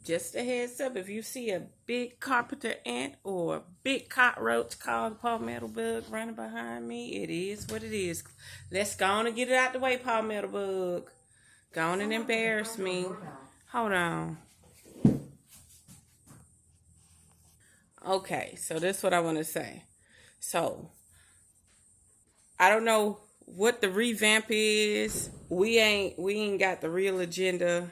Just a heads up, if you see a big carpenter ant or a big cockroach called palmetto bug running behind me, it is what it is. Let's go on and get it out the way, palmetto bug. Go on and embarrass me. Hold on. Okay, so this is what I want to say. So, I don't know what the revamp is. We ain't got the real agenda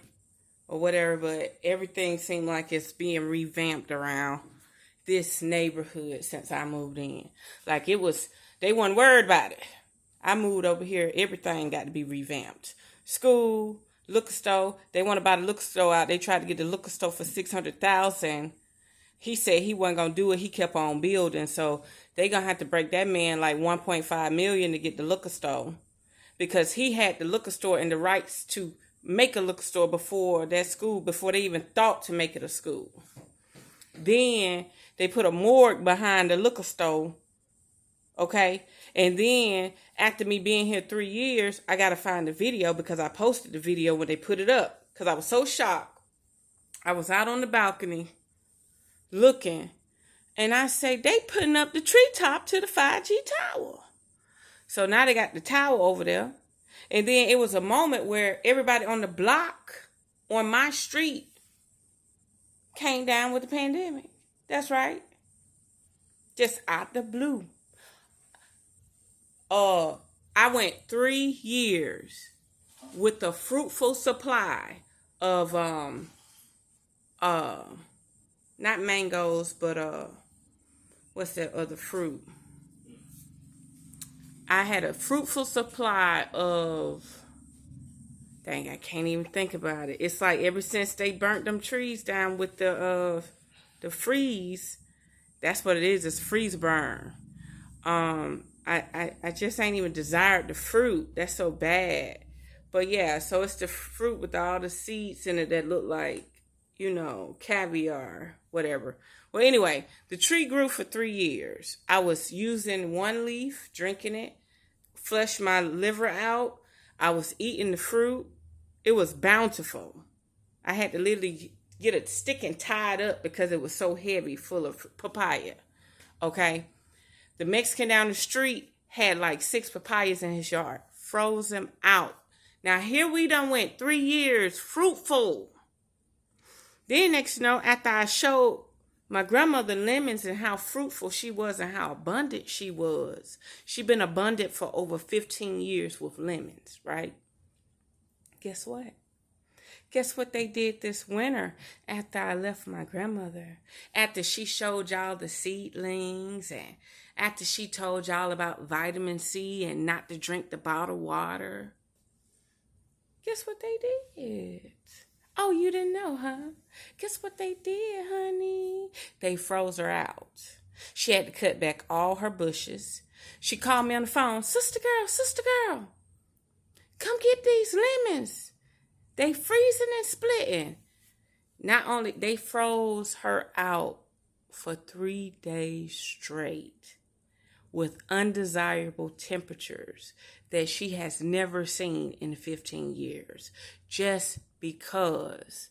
or whatever, but everything seemed like it's being revamped around this neighborhood since I moved in. Like they weren't worried about it. I moved over here, everything got to be revamped. School, liquor store, they want to buy the liquor store out. They tried to get the liquor store for $600,000. He said he wasn't gonna do it. He kept on building, so they gonna have to break that man like $1.5 million to get the liquor store, because he had the liquor store and the rights to make a liquor store before that school, before they even thought to make it a school. Then they put a morgue behind the liquor store, okay? And then after me being here 3 years, I gotta find the video because I posted the video when they put it up because I was so shocked. I was out on the balcony looking, and I say, they putting up the treetop to the 5G tower. So now they got the tower over there. And then it was a moment where everybody on the block on my street came down with the pandemic. That's right. Just out the blue. I went 3 years with a fruitful supply of not mangoes, but what's that other fruit? I had a fruitful supply of, dang, I can't even think about it. It's like ever since they burnt them trees down with the freeze, that's what it is. It's freeze burn. I just ain't even desired the fruit. That's so bad. But yeah, so it's the fruit with all the seeds in it that look like, caviar, whatever. Well, anyway, the tree grew for 3 years. I was using one leaf, drinking it, flushed my liver out. I was eating the fruit. It was bountiful. I had to literally get a stick and tie it up because it was so heavy, full of papaya. Okay? The Mexican down the street had like 6 papayas in his yard. Froze them out. Now, here we done went 3 years, fruitful. Then next, after I showed my grandmother lemons and how fruitful she was and how abundant she was. She been abundant for over 15 years with lemons, right? Guess what? Guess what they did this winter after I left my grandmother? After she showed y'all the seedlings and after she told y'all about vitamin C and not to drink the bottled water. Guess what they did? Oh, you didn't know, huh? Guess what they did, honey? They froze her out. She had to cut back all her bushes. She called me on the phone. Sister girl, come get these lemons. They freezing and splitting. Not only, they froze her out for 3 days straight with undesirable temperatures that she has never seen in 15 years. Just because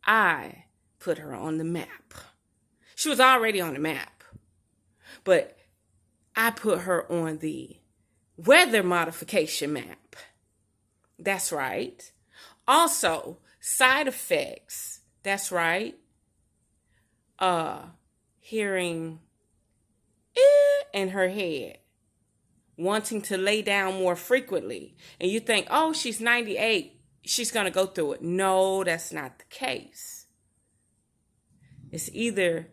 I put her on the map. She was already on the map, but I put her on the weather modification map. That's right. Also, side effects. That's right. Hearing in her head, wanting to lay down more frequently. And you think, oh, she's 98. She's going to go through it. No, that's not the case. It's either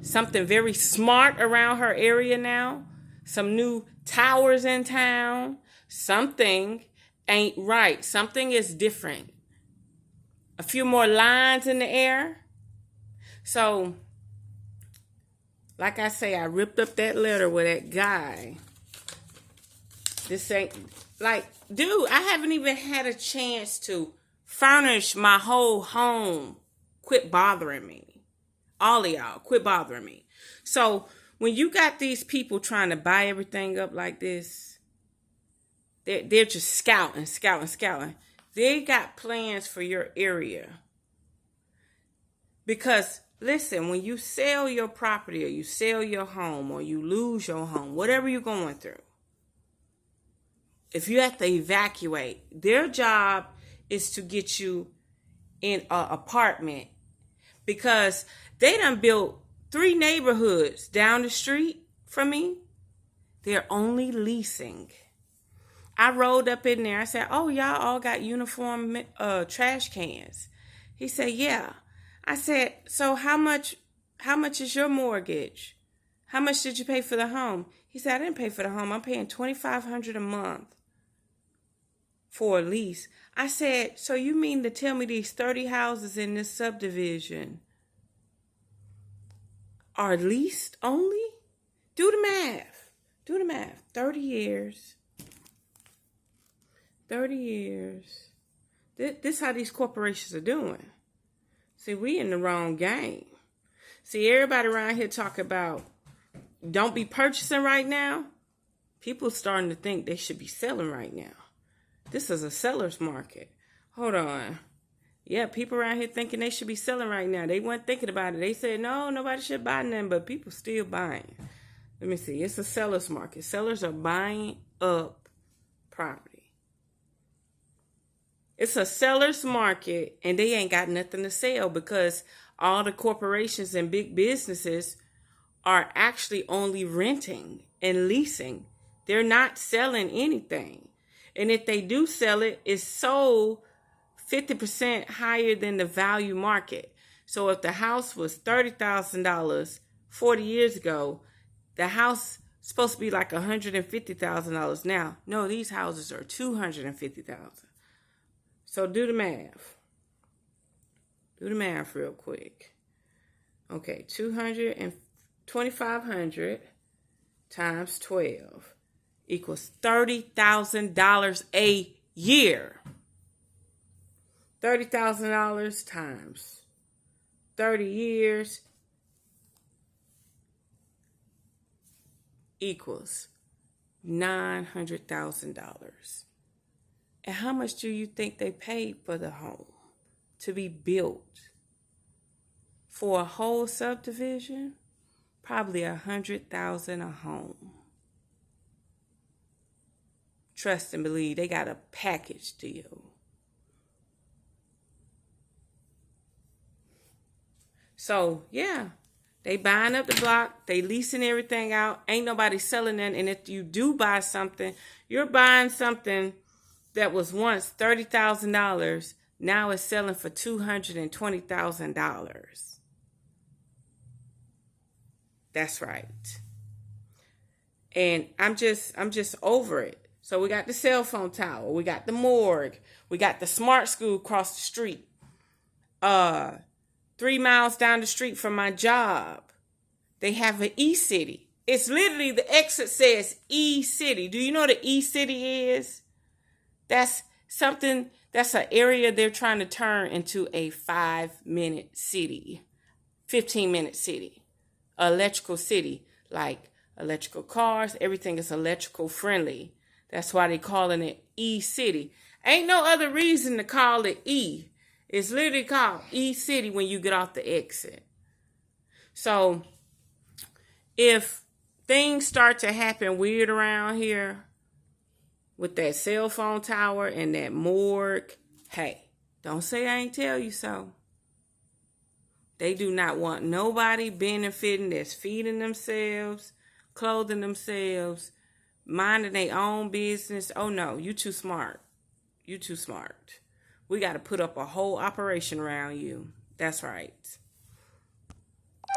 something very smart around her area now, some new towers in town, something ain't right. Something is different. A few more lines in the air. So, like I say, I ripped up that letter with that guy. This ain't, like, dude, I haven't even had a chance to furnish my whole home. Quit bothering me. All of y'all, quit bothering me. So, when you got these people trying to buy everything up like this, they're just scouting. They got plans for your area. Because listen, when you sell your property or you sell your home or you lose your home, whatever you're going through, if you have to evacuate, their job is to get you in an apartment, because they done built 3 neighborhoods down the street from me. They're only leasing. I rolled up in there. I said, "Oh, y'all all got uniform trash cans." He said, "Yeah." I said, "So how much is your mortgage? How much did you pay for the home?" He said, "I didn't pay for the home. I'm paying $2,500 a month for a lease." I said, "So you mean to tell me these 30 houses in this subdivision are leased only?" Do the math. Do the math. 30 years. 30 years. This how these corporations are doing. See, we in the wrong game. See, everybody around here talk about don't be purchasing right now. People starting to think they should be selling right now. This is a seller's market. Hold on. Yeah, people around here thinking they should be selling right now. They weren't thinking about it. They said, no, nobody should buy nothing, but people still buying. Let me see. It's a seller's market. Sellers are buying up property. It's a seller's market, and they ain't got nothing to sell because all the corporations and big businesses are actually only renting and leasing. They're not selling anything. And if they do sell it, it's sold 50% higher than the value market. So if the house was $30,000 40 years ago, the house is supposed to be like $150,000 now. No, these houses are $250,000. So do the math. Do the math real quick. Okay, 2,500 times 12 equals $30,000 a year. $30,000 times 30 years equals $900,000. And how much do you think they paid for the home to be built? For a whole subdivision, probably $100,000 a home. Trust and believe, they got a package deal. So, yeah, they buying up the block, they leasing everything out. Ain't nobody selling it. And if you do buy something, you're buying something that was once $30,000, now it's selling for $220,000. That's right. And I'm just over it. So we got the cell phone tower, we got the morgue, we got the smart school across the street. 3 miles down the street from my job, they have an E-City. It's literally, the exit says E-City. Do you know what an E-City is? That's something, that's an area they're trying to turn into a 5-minute city, 15-minute city, electrical city, like electrical cars. Everything is electrical friendly. That's why they're calling it E-City. Ain't no other reason to call it E. It's literally called E-City when you get off the exit. So if things start to happen weird around here, with that cell phone tower and that morgue, hey, don't say I ain't tell you so. They do not want nobody benefiting that's feeding themselves, clothing themselves, minding their own business. Oh no, you too smart. You too smart. We got to put up a whole operation around you. That's right.